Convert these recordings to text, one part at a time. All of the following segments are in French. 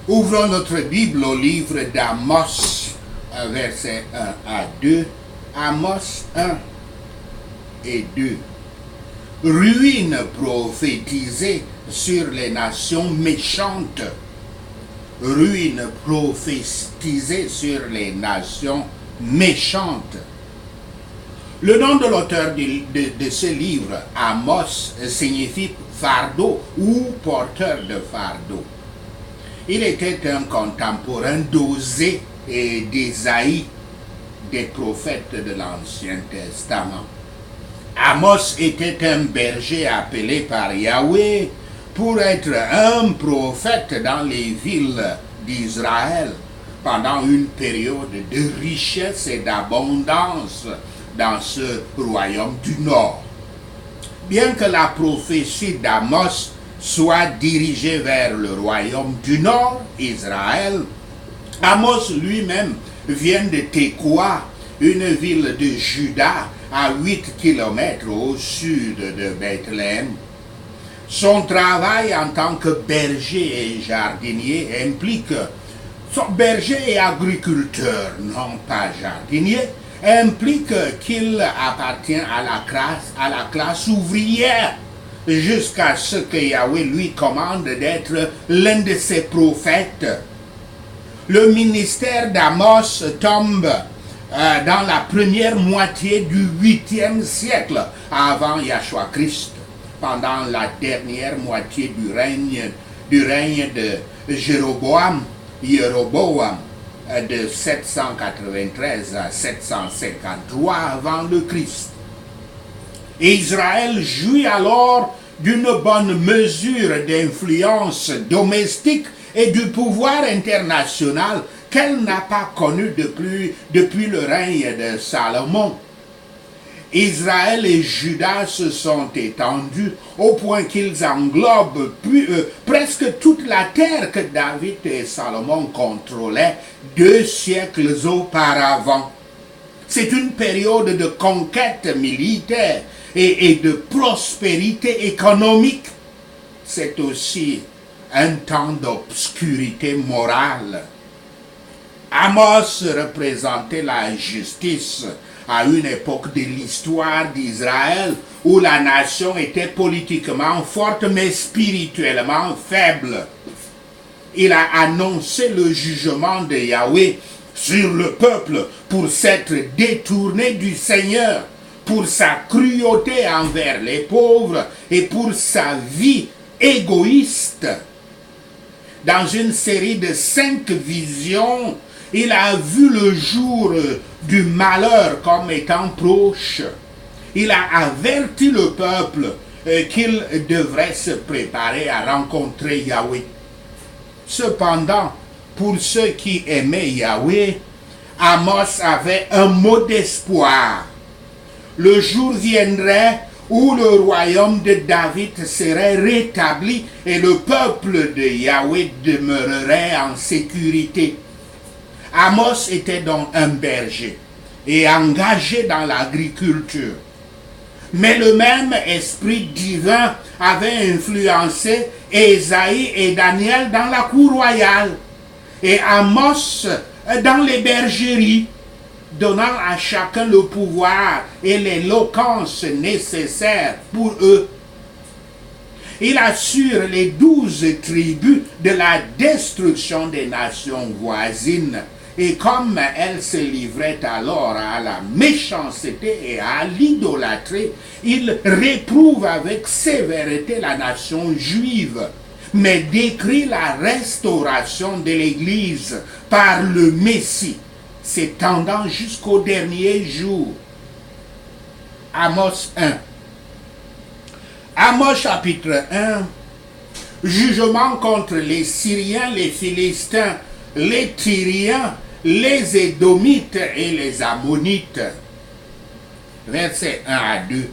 Ouvrons notre Bible au livre d'Amos, versets 1 à 2. Amos 1 et 2. Ruine prophétisée sur les nations méchantes. Ruine prophétisée sur les nations méchantes. Le nom de l'auteur de ce livre, Amos, signifie fardeau ou porteur de fardeau. Il était un contemporain d'Osée et d'Ésaïe, des prophètes de l'Ancien Testament. Amos était un berger appelé par Yahweh pour être un prophète dans les villes d'Israël pendant une période de richesse et d'abondance dans ce royaume du Nord. Bien que la prophétie d'Amos soit dirigée vers le royaume du Nord, Israël, Amos lui-même vient de Tekoa, une ville de Juda à 8 km au sud de Bethléem. Son travail en tant que berger et jardinier implique, berger et agriculteur, non pas jardinier, implique qu'il appartient à la classe ouvrière, jusqu'à ce que Yahweh lui commande d'être l'un de ses prophètes. Le ministère d'Amos tombe dans la première moitié du 8e siècle avant Yahshua Christ, pendant la dernière moitié du règne de Jéroboam de 793 à 753 avant le Christ. Et Israël jouit alors d'une bonne mesure d'influence domestique et du pouvoir international qu'elle n'a pas connu depuis le règne de Salomon. Israël et Juda se sont étendus au point qu'ils englobent presque toute la terre que David et Salomon contrôlaient 2 siècles auparavant. C'est une période de conquête militaire et de prospérité économique. C'est aussi un temps d'obscurité morale. Amos représentait la justice à une époque de l'histoire d'Israël où la nation était politiquement forte mais spirituellement faible. Il a annoncé le jugement de Yahweh sur le peuple pour s'être détourné du Seigneur, pour sa cruauté envers les pauvres et pour sa vie égoïste. Dans une série de 5 visions, il a vu le jour du malheur comme étant proche. Il a averti le peuple qu'il devrait se préparer à rencontrer Yahweh. Cependant, pour ceux qui aimaient Yahweh, Amos avait un mot d'espoir. Le jour viendrait où le royaume de David serait rétabli et le peuple de Yahweh demeurerait en sécurité. Amos était donc un berger et engagé dans l'agriculture. Mais le même esprit divin avait influencé Ésaïe et Daniel dans la cour royale et Amos dans les bergeries, donnant à chacun le pouvoir et l'éloquence nécessaires pour eux. Il assure les 12 tribus de la destruction des nations voisines. Et comme elles se livraient alors à la méchanceté et à l'idolâtrie, il réprouve avec sévérité la nation juive, mais décrit la restauration de l'Église par le Messie, s'étendant jusqu'au dernier jour. Amos 1. Amos chapitre 1. Jugement contre les Syriens, les Philistins, les Tyriens, les Édomites et les Ammonites. Versets 1 à 2.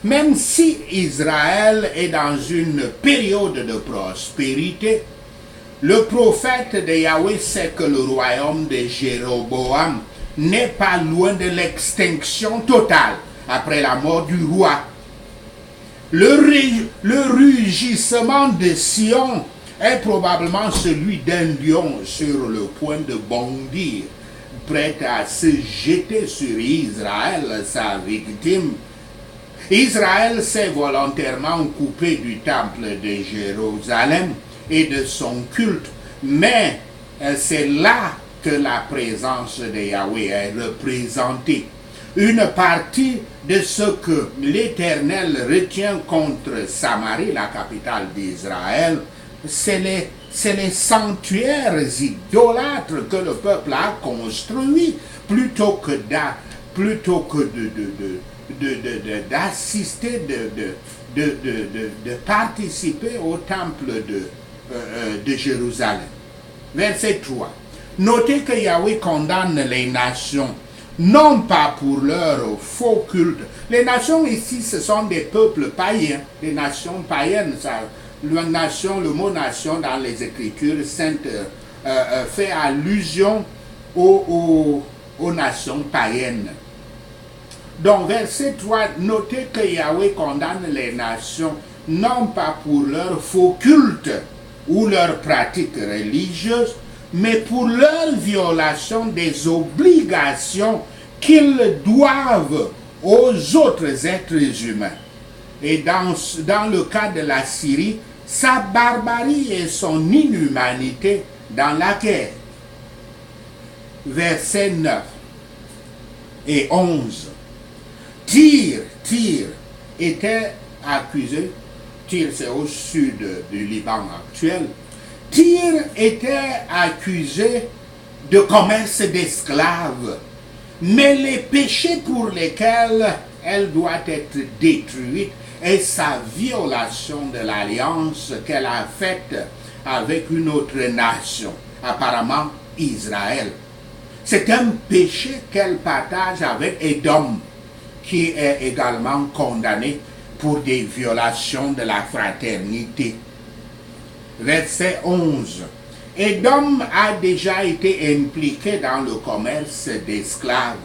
Même si Israël est dans une période de prospérité, le prophète de Yahweh sait que le royaume de Jéroboam n'est pas loin de l'extinction totale après la mort du roi. Le rugissement de Sion est probablement celui d'un lion sur le point de bondir, prêt à se jeter sur Israël, sa victime. Israël s'est volontairement coupé du temple de Jérusalem et de son culte, mais c'est là que la présence de Yahweh est représentée. Une partie de ce que l'Éternel retient contre Samarie, la capitale d'Israël, c'est les sanctuaires idolâtres que le peuple a construits plutôt que d'assister, de participer au temple de Jérusalem. Verset 3. Notez que Yahweh condamne les nations, non pas pour leur faux culte. Les nations ici, ce sont des peuples païens, des nations païennes. Le mot nation dans les Écritures saintes fait allusion aux nations païennes. Donc, verset 3, notez que Yahweh condamne les nations, non pas pour leur faux culte ou leurs pratiques religieuses, mais pour leur violation des obligations qu'ils doivent aux autres êtres humains. Et dans le cas de la Syrie, sa barbarie et son inhumanité dans la guerre. Versets 9 et 11. Tyr était accusé, Tyr c'est au sud du Liban actuel, Tyr était accusé de commerce d'esclaves, mais les péchés pour lesquels elle doit être détruite et sa violation de l'alliance qu'elle a faite avec une autre nation, apparemment Israël. C'est un péché qu'elle partage avec Édom, qui est également condamné pour des violations de la fraternité. Verset 11. Édom a déjà été impliqué dans le commerce d'esclaves,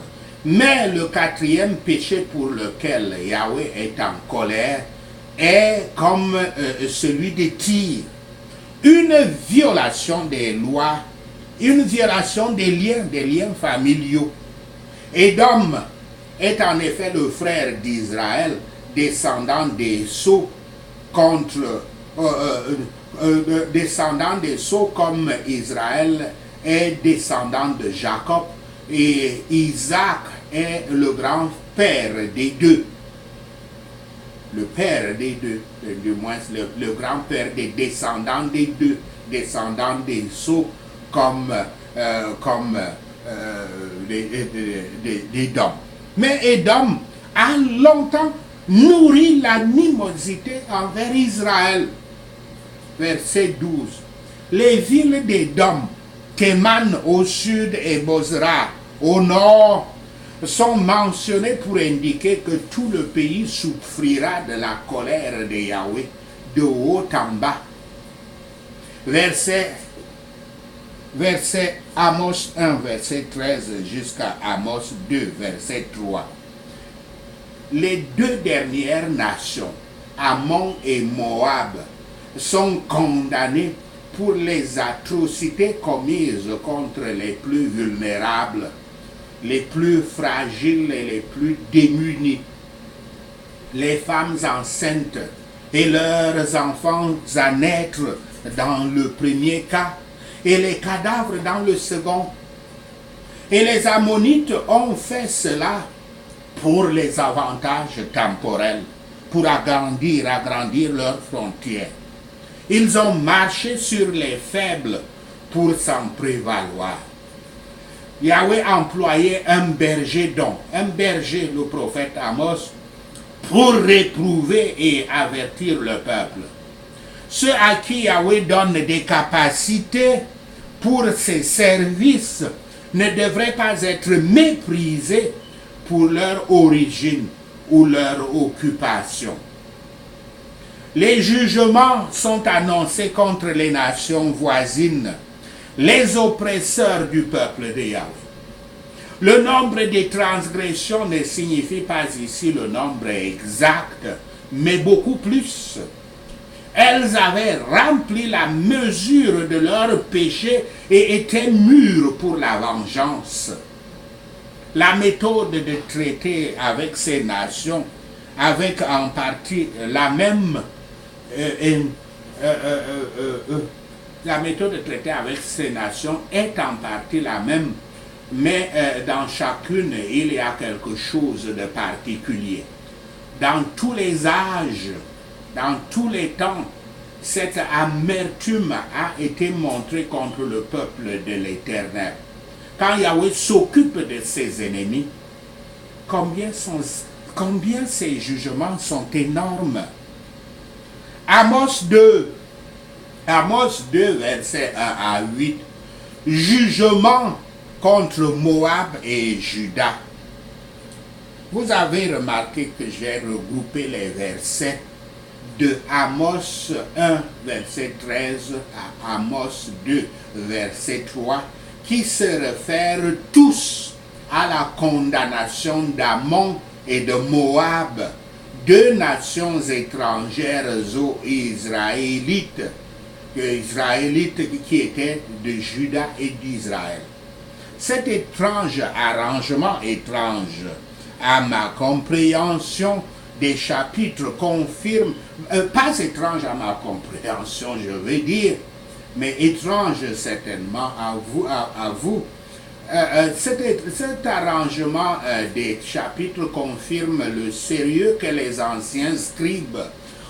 mais le quatrième péché pour lequel Yahweh est en colère est comme celui de Tyr. Une violation des lois, une violation des liens familiaux. Édom est en effet le frère d'Israël, descendant des Sceaux descendant des Sceaux comme Israël est descendant de Jacob, et Isaac est le grand-père des deux. Le père des deux, du moins le grand-père des descendants des deux, descendants des Sceaux comme d'Édom. Mais Édom a longtemps nourri l'animosité envers Israël. Verset 12. Les villes d'Édom, Théman au sud et Bozra au nord, sont mentionnées pour indiquer que tout le pays souffrira de la colère de Yahweh de haut en bas. Verset Amos 1, verset 13 jusqu'à Amos 2, verset 3. Les deux dernières nations, Ammon et Moab, sont condamnées pour les atrocités commises contre les plus vulnérables, les plus fragiles et les plus démunis, les femmes enceintes et leurs enfants à naître dans le premier cas, et les cadavres dans le second. Et les Ammonites ont fait cela pour les avantages temporels, pour agrandir leurs frontières. Ils ont marché sur les faibles pour s'en prévaloir. Yahweh employait un berger, le prophète Amos, pour réprouver et avertir le peuple. Ceux à qui Yahweh donne des capacités pour ses services ne devraient pas être méprisés pour leur origine ou leur occupation. Les jugements sont annoncés contre les nations voisines, les oppresseurs du peuple de Yahweh. Le nombre des transgressions ne signifie pas ici le nombre exact, mais beaucoup plus. Elles avaient rempli la mesure de leur péché et étaient mûres pour la vengeance. La méthode de traiter avec ces nations, avec en partie la même la méthode de traiter avec ces nations est en partie la même, mais dans chacune, il y a quelque chose de particulier. Dans tous les âges, dans tous les temps, cette amertume a été montrée contre le peuple de l'Éternel. Quand Yahweh s'occupe de ses ennemis, combien ces jugements sont énormes. Amos 2, versets 1 à 8. Jugement contre Moab et Juda. Vous avez remarqué que j'ai regroupé les versets de Amos 1, verset 13 à Amos 2, verset 3, qui se réfèrent tous à la condamnation d'Ammon et de Moab, deux nations étrangères aux Israélites, qui étaient de Juda et d'Israël. Cet étrange arrangement, étrange à ma compréhension des chapitres, confirme, pas étrange à ma compréhension, je veux dire, mais étrange certainement à vous. Cet arrangement des chapitres confirme le sérieux que les anciens scribes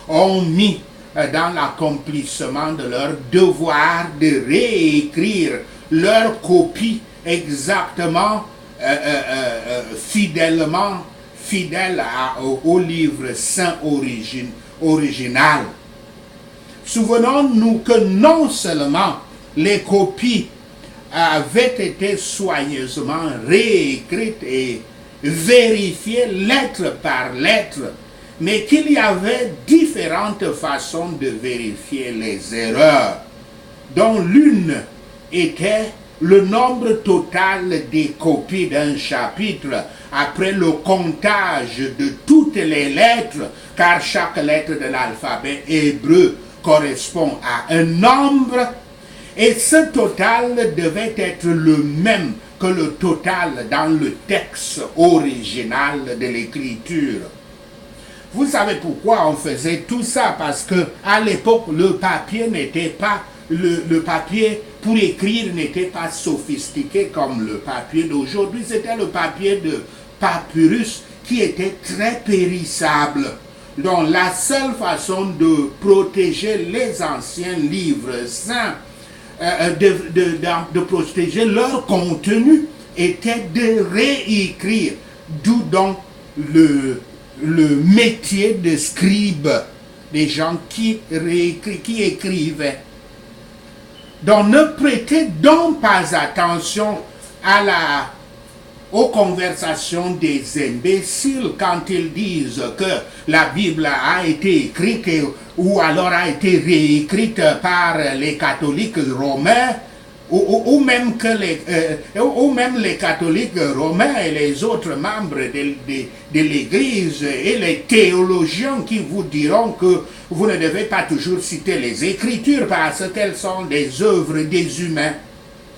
ont mis dans l'accomplissement de leur devoir de réécrire leur copie exactement, fidèle au livre saint original. Souvenons-nous que non seulement les copies avaient été soigneusement réécrites et vérifiées lettre par lettre, mais qu'il y avait différentes façons de vérifier les erreurs, dont l'une était le nombre total des copies d'un chapitre après le comptage de toutes les lettres, car chaque lettre de l'alphabet hébreu correspond à un nombre, et ce total devait être le même que le total dans le texte original de l'écriture. Vous savez pourquoi on faisait tout ça? Parce que à l'époque, le papier n'était pas, le papier pour écrire n'était pas sophistiqué comme le papier d'aujourd'hui. C'était le papier de papyrus qui était très périssable. Donc la seule façon de protéger les anciens livres saints, de protéger leur contenu, était de réécrire. D'où donc le métier de scribe, des gens qui écrivaient. Donc ne prêtez donc pas attention aux conversations des imbéciles quand ils disent que la Bible a été écrite ou alors a été réécrite par les catholiques romains, ou même les catholiques romains et les autres membres de l'Église et les théologiens qui vous diront que vous ne devez pas toujours citer les Écritures parce qu'elles sont des œuvres des humains.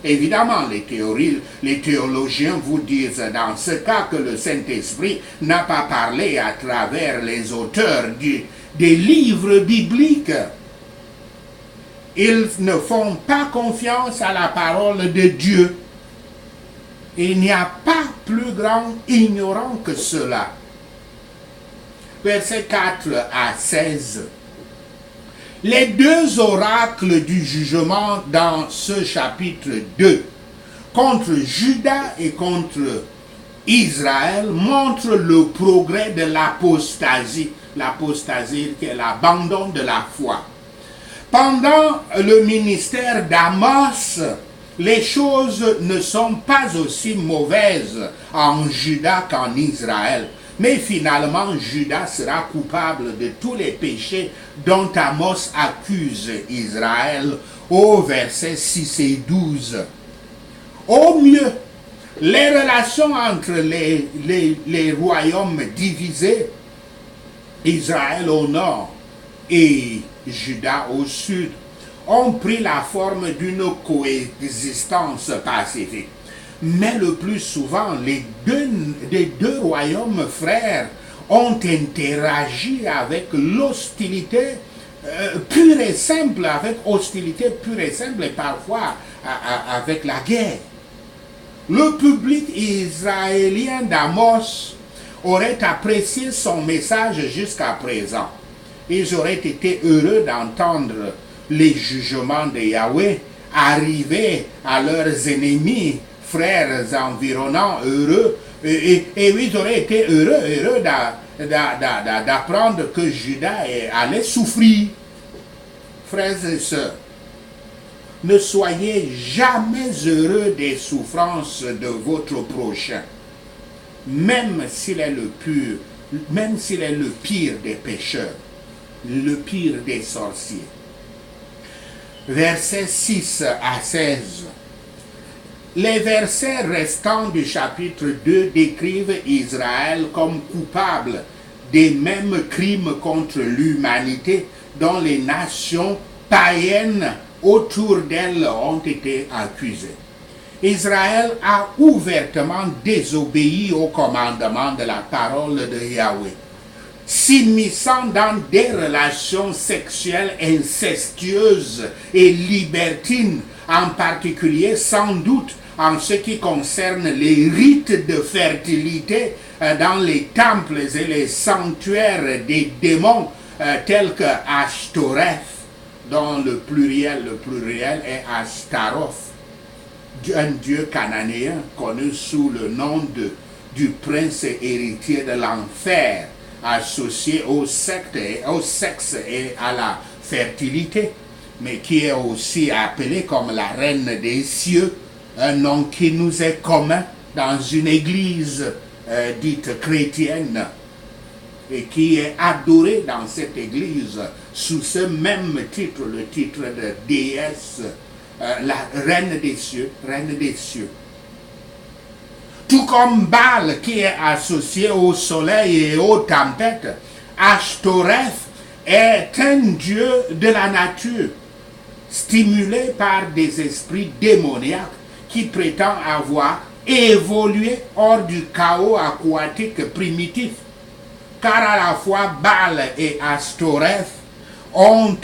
Évidemment, les théologiens vous disent dans ce cas que le Saint-Esprit n'a pas parlé à travers les auteurs des livres bibliques. Ils ne font pas confiance à la parole de Dieu. Il n'y a pas plus grand ignorant que cela. Versets 4 à 16. Les deux oracles du jugement dans ce chapitre 2, contre Juda et contre Israël, montrent le progrès de l'apostasie. L'apostasie qui est l'abandon de la foi. Pendant le ministère d'Amos, les choses ne sont pas aussi mauvaises en Juda qu'en Israël. Mais finalement, Juda sera coupable de tous les péchés dont Amos accuse Israël au verset 6 et 12. Au mieux, les relations entre les royaumes divisés, Israël au nord et Juda au sud ont pris la forme d'une coexistence pacifique. Mais le plus souvent, les deux royaumes frères ont interagi avec l'hostilité pure et simple, et parfois avec la guerre. Le public israélien d'Amos aurait apprécié son message jusqu'à présent. Ils auraient été heureux d'entendre les jugements de Yahweh arriver à leurs ennemis, frères environnants, heureux, et ils auraient été heureux d'apprendre que Juda allait souffrir. Frères et sœurs, ne soyez jamais heureux des souffrances de votre prochain, même s'il est le pire des pécheurs, le pire des sorciers. Versets 6 à 16. Les versets restants du chapitre 2 décrivent Israël comme coupable des mêmes crimes contre l'humanité dont les nations païennes autour d'elle ont été accusées. Israël a ouvertement désobéi au commandement de la parole de Yahweh, s'immisçant dans des relations sexuelles incestueuses et libertines, en particulier sans doute en ce qui concerne les rites de fertilité dans les temples et les sanctuaires des démons tels que Ashtoreth, dont le pluriel est Ashtaroth, un dieu cananéen connu sous le nom du prince héritier de l'enfer, associé au sexe et à la fertilité, mais qui est aussi appelé comme la reine des cieux, un nom qui nous est commun dans une église dite chrétienne et qui est adoré dans cette église sous ce même titre, le titre de déesse, la reine des cieux, Tout comme Baal qui est associé au soleil et aux tempêtes, Ashtoreth est un dieu de la nature, stimulé par des esprits démoniaques qui prétend avoir évolué hors du chaos aquatique primitif. Car à la fois Baal et Ashtoreth ont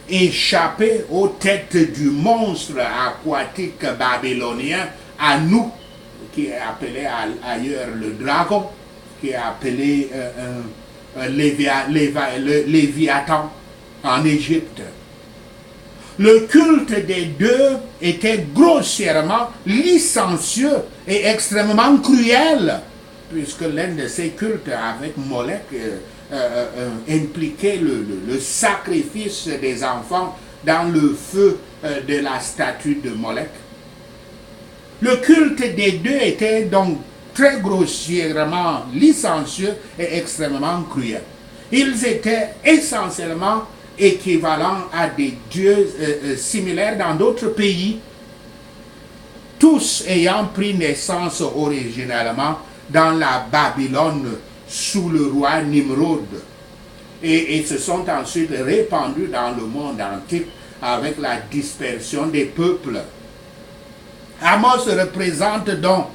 échappé aux têtes du monstre aquatique babylonien Anouk, qui est appelé ailleurs le dragon, qui est appelé le Léviathan en Égypte. Le culte des deux était grossièrement licencieux et extrêmement cruel, puisque l'un de ces cultes avec Molech impliquait le sacrifice des enfants dans le feu de la statue de Molech. Le culte des deux était donc très grossièrement licencieux et extrêmement cruel. Ils étaient essentiellement équivalents à des dieux similaires dans d'autres pays, tous ayant pris naissance originellement dans la Babylone sous le roi Nimrod et se sont ensuite répandus dans le monde antique avec la dispersion des peuples. Amos représente donc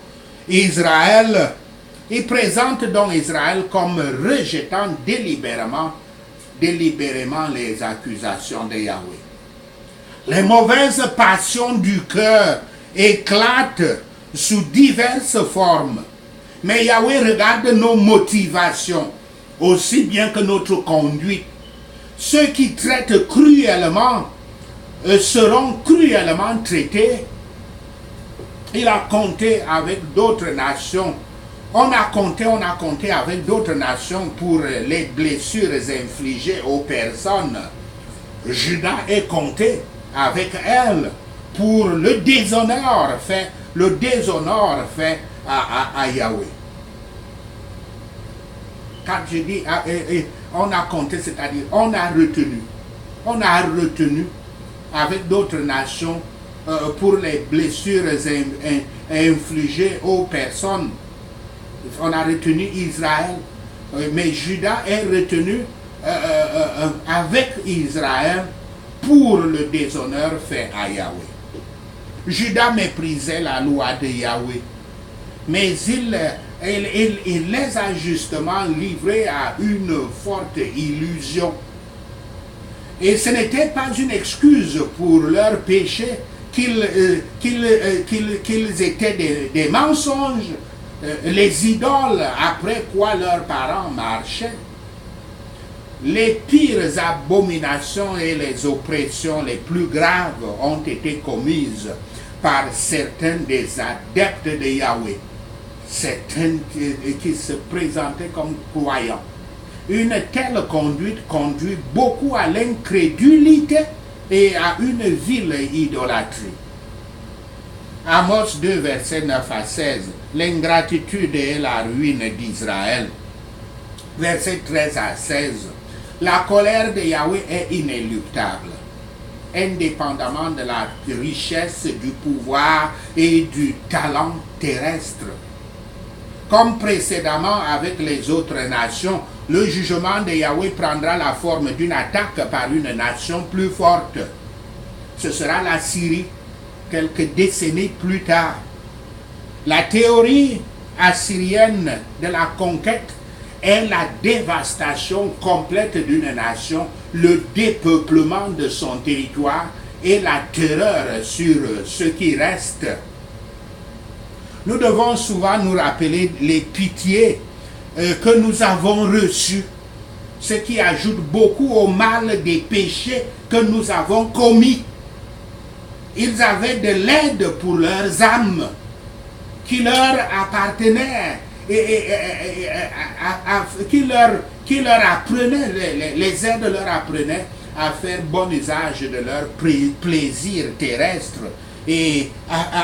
Israël, il présente donc Israël comme rejetant délibérément les accusations de Yahweh. Les mauvaises passions du cœur éclatent sous diverses formes. Mais Yahweh regarde nos motivations aussi bien que notre conduite. Ceux qui traitent cruellement seront cruellement traités. Il a compté avec d'autres nations. On a compté avec d'autres nations pour les blessures infligées aux personnes. Juda est compté avec elle pour le déshonneur fait à Yahweh. Quand je dis on a compté, c'est-à-dire on a retenu avec d'autres nations pour les blessures infligées aux personnes. On a retenu Israël, mais Juda est retenu avec Israël pour le déshonneur fait à Yahweh. Judas méprisait la loi de Yahweh, mais il les a justement livrés à une forte illusion. Et ce n'était pas une excuse pour leur péché qu'ils étaient des mensonges, les idoles après quoi leurs parents marchaient. Les pires abominations et les oppressions les plus graves ont été commises par certains des adeptes de Yahweh, certains qui se présentaient comme croyants. Une telle conduite conduit beaucoup à l'incrédulité et à une vile idolâtrie. Amos 2, versets 9 à 16, l'ingratitude et la ruine d'Israël. Versets 13 à 16, la colère de Yahweh est inéluctable, indépendamment de la richesse, du pouvoir et du talent terrestre. Comme précédemment avec les autres nations, le jugement de Yahweh prendra la forme d'une attaque par une nation plus forte. Ce sera la Syrie, quelques décennies plus tard. La théorie assyrienne de la conquête est la dévastation complète d'une nation, le dépeuplement de son territoire et la terreur sur ce qui reste. Nous devons souvent nous rappeler les pitiés que nous avons reçues, ce qui ajoute beaucoup au mal des péchés que nous avons commis. Ils avaient de l'aide pour leurs âmes qui leur appartenaient qui leur apprenaient, les aides leur apprenaient à faire bon usage de leur plaisir terrestre et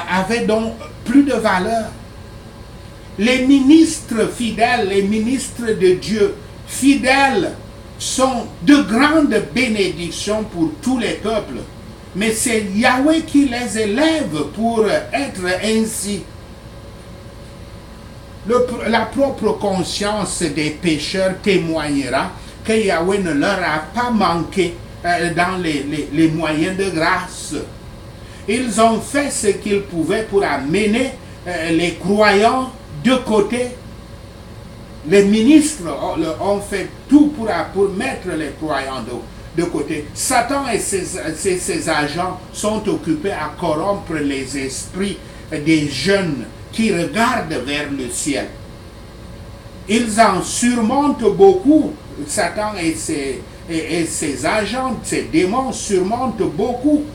avaient donc plus de valeur. Les ministres fidèles, les ministres de Dieu fidèles sont de grandes bénédictions pour tous les peuples. Mais c'est Yahweh qui les élève pour être ainsi. La propre conscience des pécheurs témoignera que Yahweh ne leur a pas manqué dans les moyens de grâce. Ils ont fait ce qu'ils pouvaient pour amener les croyants de côté. Les ministres ont fait tout pour mettre les croyants de côté. Satan et ses agents sont occupés à corrompre les esprits des jeunes qui regardent vers le ciel. Ils en surmontent beaucoup. Satan et ses agents, ses démons surmontent beaucoup,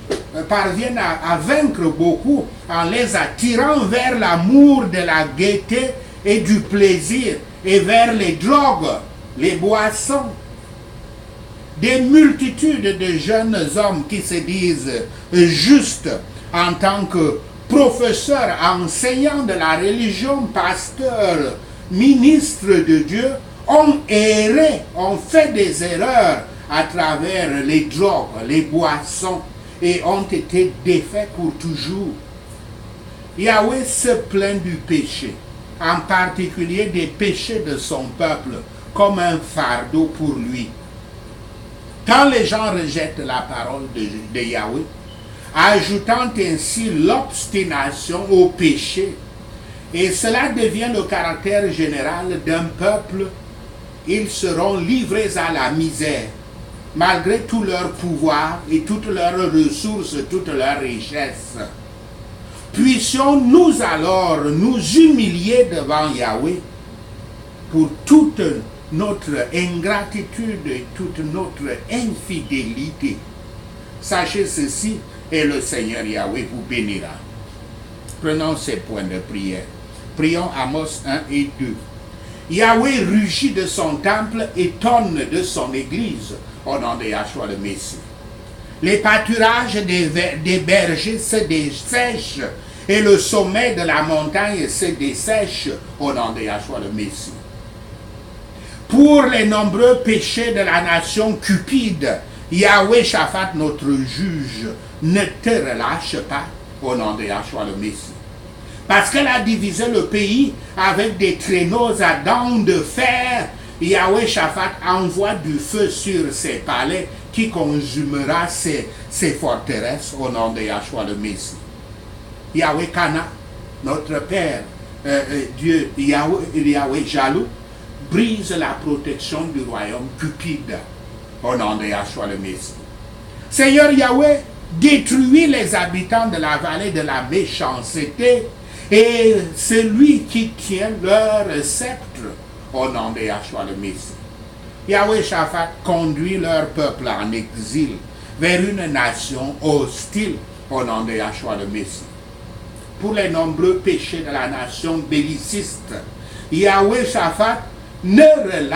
parviennent à vaincre beaucoup en les attirant vers l'amour de la gaieté et du plaisir et vers les drogues, les boissons. Des multitudes de jeunes hommes qui se disent justes en tant que professeurs, enseignants de la religion, pasteurs, ministres de Dieu, ont erré, ont fait des erreurs à travers les drogues, les boissons et ont été défaits pour toujours. Yahweh se plaint du péché, en particulier des péchés de son peuple, comme un fardeau pour lui. Quand les gens rejettent la parole de Yahweh, ajoutant ainsi l'obstination au péché, et cela devient le caractère général d'un peuple, ils seront livrés à la misère, malgré tout leur pouvoir et toutes leurs ressources, toutes leurs richesses. Puissions-nous alors nous humilier devant Yahweh pour toute notre ingratitude et toute notre infidélité. Sachez ceci, et le Seigneur Yahweh vous bénira. Prenons ces points de prière. Prions Amos 1 et 2. Yahweh rugit de son temple et tonne de son église au nom de Yahshua le Messie. Les pâturages des bergers se dessèchent et le sommet de la montagne se dessèche au nom de Yahshua le Messie. Pour les nombreux péchés de la nation cupide, Yahweh Shaphat, notre juge, ne te relâche pas au nom de Yahshua le Messie. Parce qu'elle a divisé le pays avec des traîneaux à dents de fer Yahweh Shaphat envoie du feu sur ses palais qui consumera ses forteresses au nom de Yahshua le Messie. Yahweh Kana, notre Père, Dieu, Yahweh jaloux, brise la protection du royaume cupide au nom de Yahshua le Messie. Seigneur Yahweh, détruis les habitants de la vallée de la méchanceté et celui qui tient leur sceptre au nom de Yahshua le Messie. Yahweh Shaphat conduit leur peuple en exil vers une nation hostile au nom de Yahshua le Messie. Pour les nombreux péchés de la nation belliciste, Yahweh Shaphat ne relâche